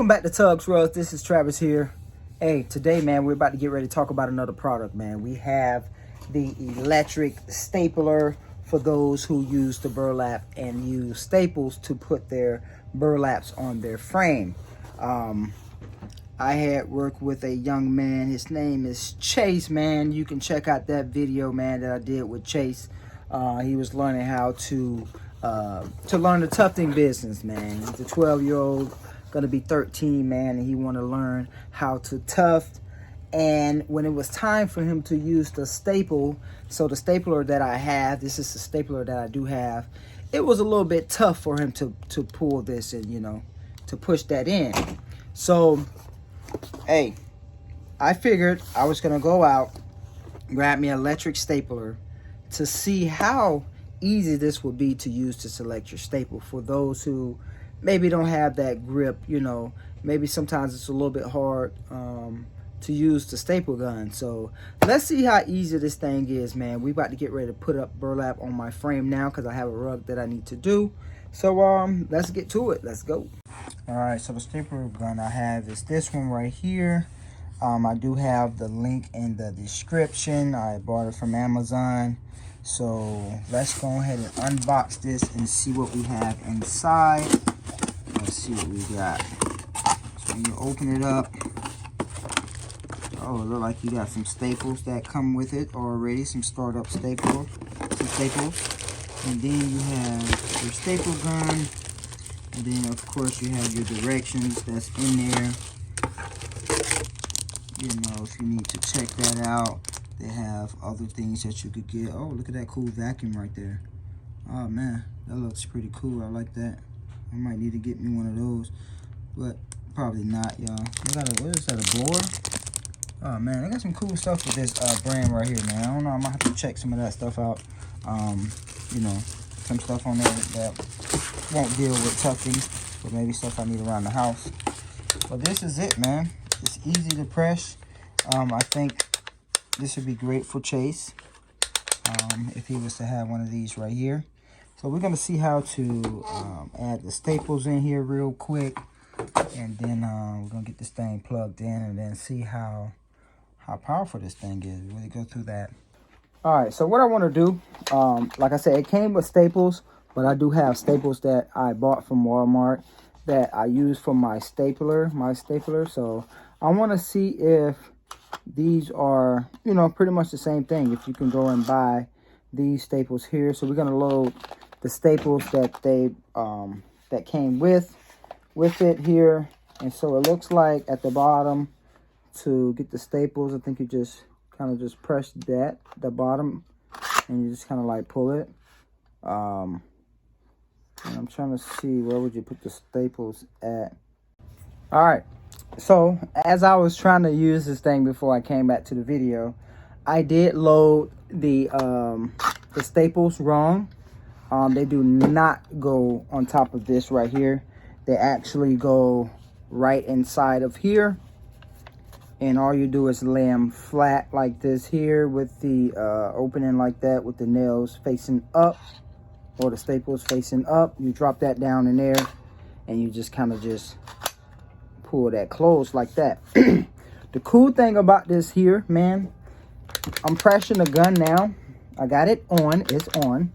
Welcome back to Tugs. This is Travis here. Hey, today, man, we're about to get ready to talk about another product, man. We have the electric stapler for those who use the burlap and use staples to put their burlaps on their frame. I had worked with a young man. His name is Chase, man. You can check out that video, man, that I did with Chase. He was learning how to learn the tufting business, man. He's a 12-year-old, gonna be 13, man, and he want to learn how to tuft. And when it was time for him to use the staple, so the stapler that I have, this is the stapler that I do have, it was a little bit tough for him to pull this and, you know, to push that in. So, hey, I figured I was gonna go out, grab me an electric stapler to see how easy this would be to use this electric staple for those who maybe don't have that grip. You know, maybe sometimes it's a little bit hard to use the staple gun. So let's see how easy this thing is, man. We about to get ready to put up burlap on my frame now because I have a rug that I need to do. So let's get to it. Let's go. All right, so the staple gun I have is this one right here. I do have the link in the description. I bought it from Amazon. So let's go ahead and unbox this and see what we have inside. Let's see what we got. So when you open it up, oh, it looks like you got some staples that come with it already, some startup staples. And then you have your staple gun. And then of course you have your directions that's in there. You know, if you need to check that out. They have other things that you could get. Oh, look at that cool vacuum right there. Oh man, that looks pretty cool. I like that. I might need to get me one of those, but probably not, y'all. What is that, a blower? Oh man, they got some cool stuff with this brand right here, man. I don't know, I might have to check some of that stuff out. You know, some stuff on there that won't deal with tufting, but maybe stuff I need around the house. But this is it, man. It's easy to press. I think this would be great for Chase if he was to have one of these right here. So we're going to see how to add the staples in here real quick. And then we're going to get this thing plugged in and then see how powerful this thing is. We're going to go through that. All right, so what I want to do, like I said, it came with staples, but I do have staples that I bought from Walmart that I use for my stapler. So I want to see if these are, you know, pretty much the same thing. If you can go and buy these staples here. So we're going to load the staples that they that came with it here. And so it looks like at the bottom, to get the staples, I think you just kind of just press the bottom, and you just kind of like pull it. And I'm trying to see, where would you put the staples at? All right. So as I was trying to use this thing before I came back to the video, I did load the staples wrong. They do not go on top of this right here. They actually go right inside of here. And all you do is lay them flat like this here with the opening like that, with the nails facing up or the staples facing up. You drop that down in there and you just kind of just pull that closed like that. The cool thing about this here, man, I'm pressing the gun now. I got it on, it's on,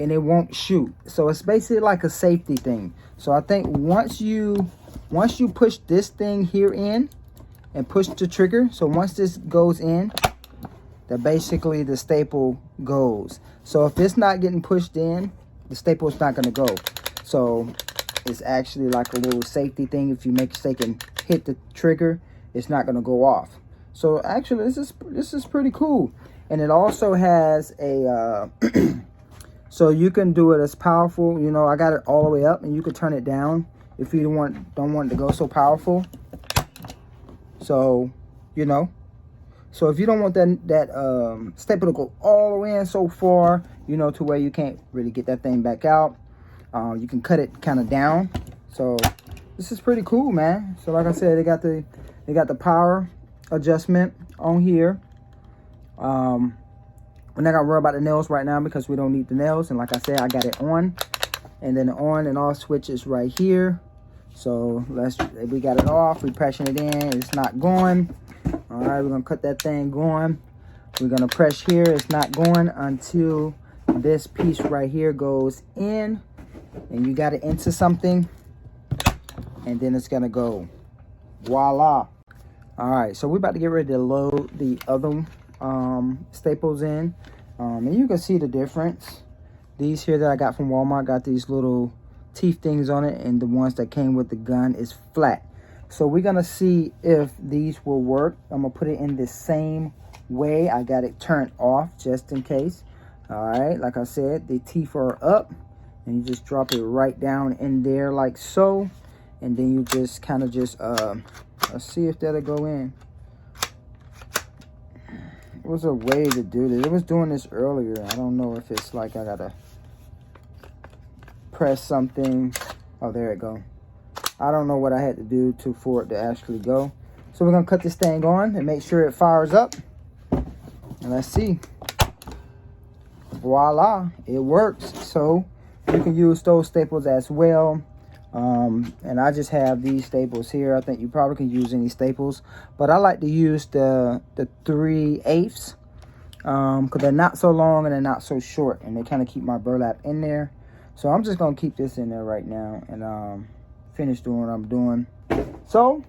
and it won't shoot. So it's basically like a safety thing. So I think once you push this thing here in and push the trigger, so once this goes in, that basically the staple goes. So if it's not getting pushed in, the staple is not going to go. So it's actually like a little safety thing. If you make a mistake and hit the trigger, it's not going to go off. So actually this is pretty cool. And it also has a so you can do it as powerful. You know, I got it all the way up, and you can turn it down if you don't want it to go so powerful. So, you know, so if you don't want that staple to go all the way in so far, you know, to where you can't really get that thing back out, you can cut it kind of down. So this is pretty cool, man. So like I said, they got the power adjustment on here. We're not gonna worry about the nails right now because we don't need the nails. And like I said, I got it on, and then the on and off switch is right here. So we got it off, we pressing it in, it's not going. All right, we're gonna cut that thing going. We're gonna press here, it's not going until this piece right here goes in, and you got it into something, and then it's gonna go. Voila. All right, so we're about to get ready to load the other staples in, and you can see the difference. These here that I got from Walmart got these little teeth things on it, and the ones that came with the gun is flat. So we're gonna see if these will work. I'm gonna put it in the same way. I got it turned off just in case. All right, like I said, the teeth are up, and you just drop it right down in there like so, and then you just kind of just let's see if that'll go in. There was a way to do this. It was doing this earlier. I don't know if it's like I gotta press something. Oh, there it go. I don't know what I had to do for it to actually go. So we're gonna cut this thing on and make sure it fires up. And let's see. Voila, it works. So you can use those staples as well. And I just have these staples here. I think you probably can use any staples, but I like to use the 3/8 because they're not so long and they're not so short, and they kind of keep my burlap in there. So I'm just gonna keep this in there right now and finish doing what I'm doing. So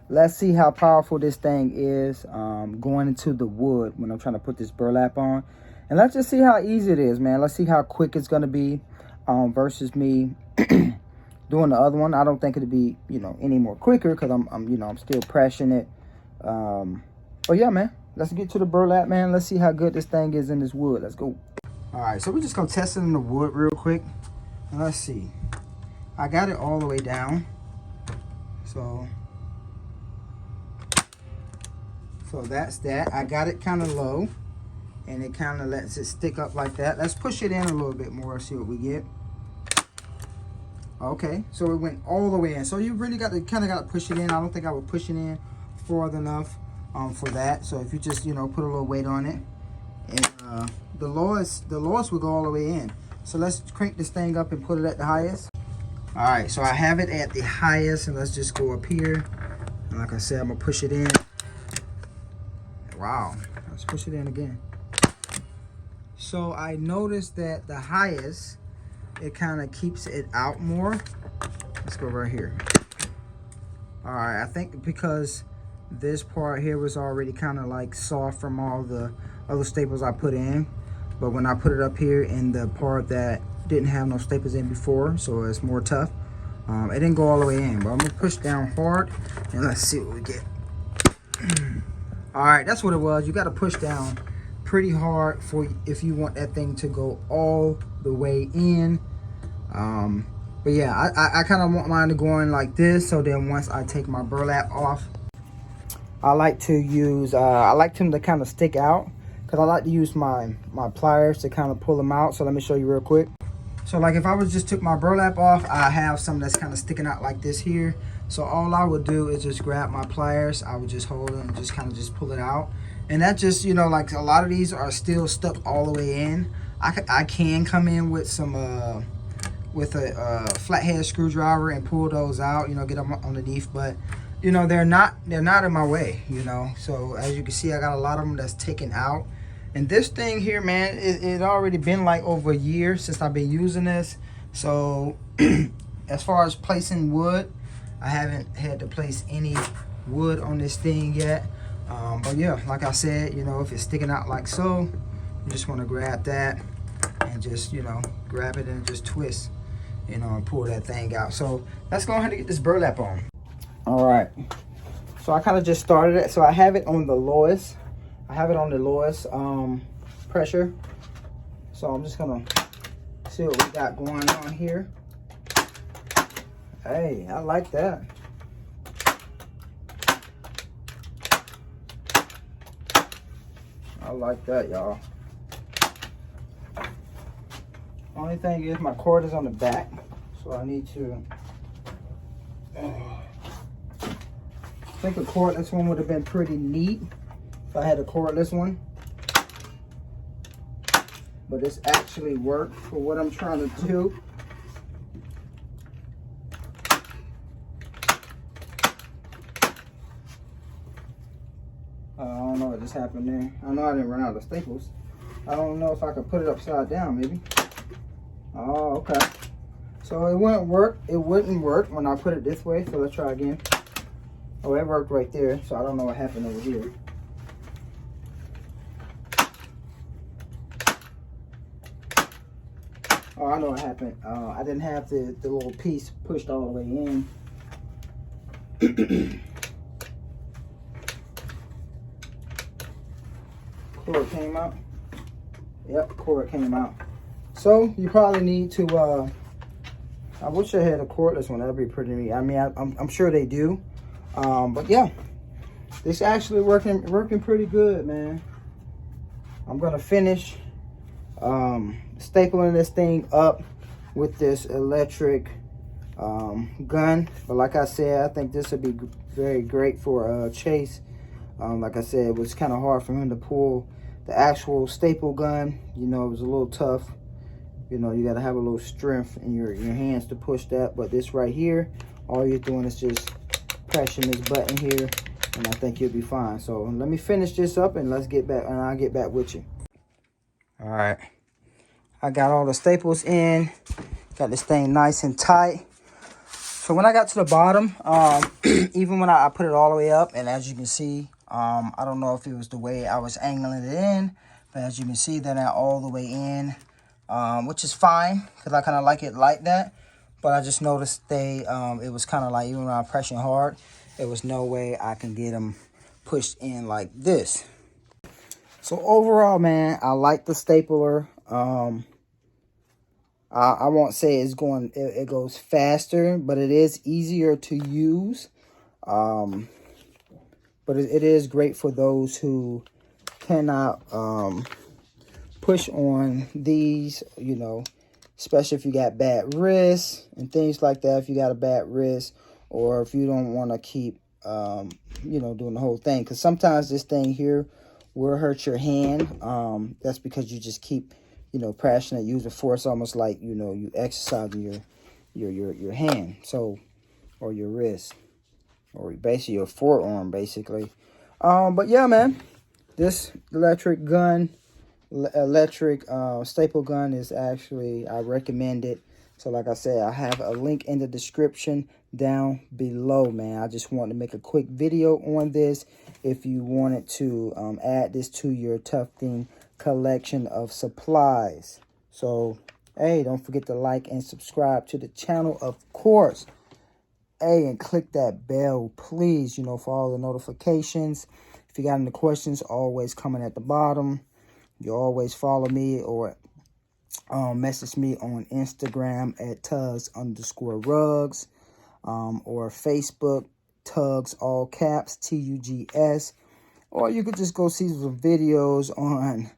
let's see how powerful this thing is going into the wood when I'm trying to put this burlap on, and let's just see how easy it is, man. Let's see how quick it's gonna be versus me doing the other one. I don't think it'll be, you know, any more quicker because I'm still pressing it. But yeah, man, let's get to the burlap, man. Let's see how good this thing is in this wood. Let's go. All right, so we're just gonna test it in the wood real quick. And let's see. I got it all the way down. So that's that. I got it kind of low, and it kind of lets it stick up like that. Let's push it in a little bit more, see what we get. Okay, so it went all the way in. So you really got to kind of push it in. I don't think I would push it in farther enough for that. So if you just, you know, put a little weight on it, and the lowest will go all the way in. So let's crank this thing up and put it at the highest. All right, so I have it at the highest, and let's just go up here. And like I said, I'm gonna push it in. Wow, let's push it in again. So I noticed that the highest, it kind of keeps it out more. Let's go right here. All right, I think because this part here was already kind of like soft from all the other staples I put in, but when I put it up here in the part that didn't have no staples in before, so it's more tough, it didn't go all the way in. But I'm gonna push down hard, and let's see what we get. All right, that's what it was. You got to push down pretty hard if you want that thing to go all the way in. But yeah, I kind of want mine to go in like this, so then once I take my burlap off, I like to use I like them to kind of stick out, because I like to use my pliers to kind of pull them out. So let me show you real quick. So like if I just took my burlap off, I have some that's kind of sticking out like this here. So all I would do is just grab my pliers. I would just hold it and just kind of just pull it out. And that just, you know, like a lot of these are still stuck all the way in. I can come in with some with a flathead screwdriver and pull those out, you know, get them underneath, but you know, they're not in my way, you know. So as you can see, I got a lot of them that's taken out. And this thing here, man, it already been like over a year since I've been using this. So as far as placing wood, I haven't had to place any wood on this thing yet. But yeah, like I said, you know, if it's sticking out like so, you just want to grab that and just, you know, grab it and just twist, you know, and pull that thing out. So let's go ahead and get this burlap on. All right, so I kind of just started it. So I have it on the lowest. I have it on the lowest pressure. So I'm just gonna see what we got going on here. Hey, I like that. I like that, y'all. Only thing is my cord is on the back, so I need to I think a cordless one would have been pretty neat if I had a cordless one. But it's actually worked for what I'm trying to do. just happened there. I know I didn't run out of staples. I don't know if I could put it upside down, maybe. Oh, okay. So it wouldn't work. It wouldn't work when I put it this way. So let's try again. Oh, it worked right there. So I don't know what happened over here. Oh, I know what happened. I didn't have the little piece pushed all the way in. Cord came out. Yep, cord came out. So you probably need to. I wish I had a cordless one. That'd be pretty neat. I mean, I'm sure they do. But yeah, this actually working pretty good, man. I'm gonna finish stapling this thing up with this electric gun. But like I said, I think this would be very great for Chase. Like I said, it was kind of hard for him to pull the actual staple gun. You know, it was a little tough. You know, you got to have a little strength in your hands to push that. But this right here, all you're doing is just pressing this button here, and I think you'll be fine. So let me finish this up, and let's get back, and I'll get back with you. All right, I got all the staples in, got this thing nice and tight. So when I got to the bottom, even when I put it all the way up, and as you can see, I don't know if it was the way I was angling it in, but as you can see, they're not all the way in, which is fine, because I kind of like it like that. But I just noticed it was kind of like, even when I'm pressing hard, there was no way I can get them pushed in like this. So overall, man, I like the stapler. I won't say it goes faster, but it is easier to use. But it is great for those who cannot push on these, you know, especially if you got bad wrists and things like that. If you got a bad wrist, or if you don't want to keep, you know, doing the whole thing. Because sometimes this thing here will hurt your hand. That's because you just keep, you know, pressing it, using force, almost like, you know, you exercising your hand, so, or your wrist, or basically your forearm, basically. But yeah, man, this electric staple gun is actually, I recommend it. So like I said, I have a link in the description down below, man. I just wanted to make a quick video on this. If you wanted to add this to your Tufting collection of supplies. So, hey, don't forget to like and subscribe to the channel, of course. Hey, and click that bell, please, you know, for all the notifications. If you got any questions, always comment at the bottom. You always follow me or message me on Instagram at Tugs_rugs, or Facebook, Tugs, all caps, Tugs. Or you could just go see some videos on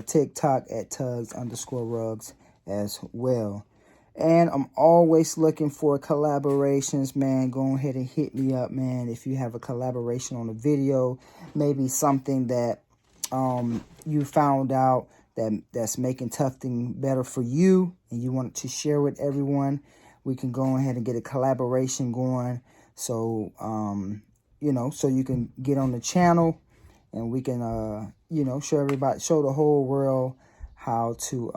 TikTok at Tugs_rugs as well. And I'm always looking for collaborations, man. Go ahead and hit me up, man. If you have a collaboration on a video, maybe something that you found out that's making tufting better for you, and you want to share with everyone, we can go ahead and get a collaboration going. So, you know, so you can get on the channel, and we can, you know, show the whole world how to,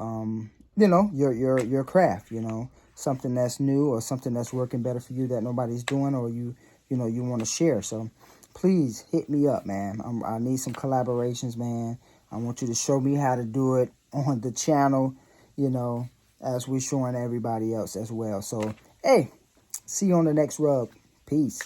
you know, your craft, you know, something that's new or something that's working better for you that nobody's doing, or you know, you want to share. So please hit me up, man. I need some collaborations, man. I want you to show me how to do it on the channel, you know, as we're showing everybody else as well. So, hey, see you on the next rug. Peace.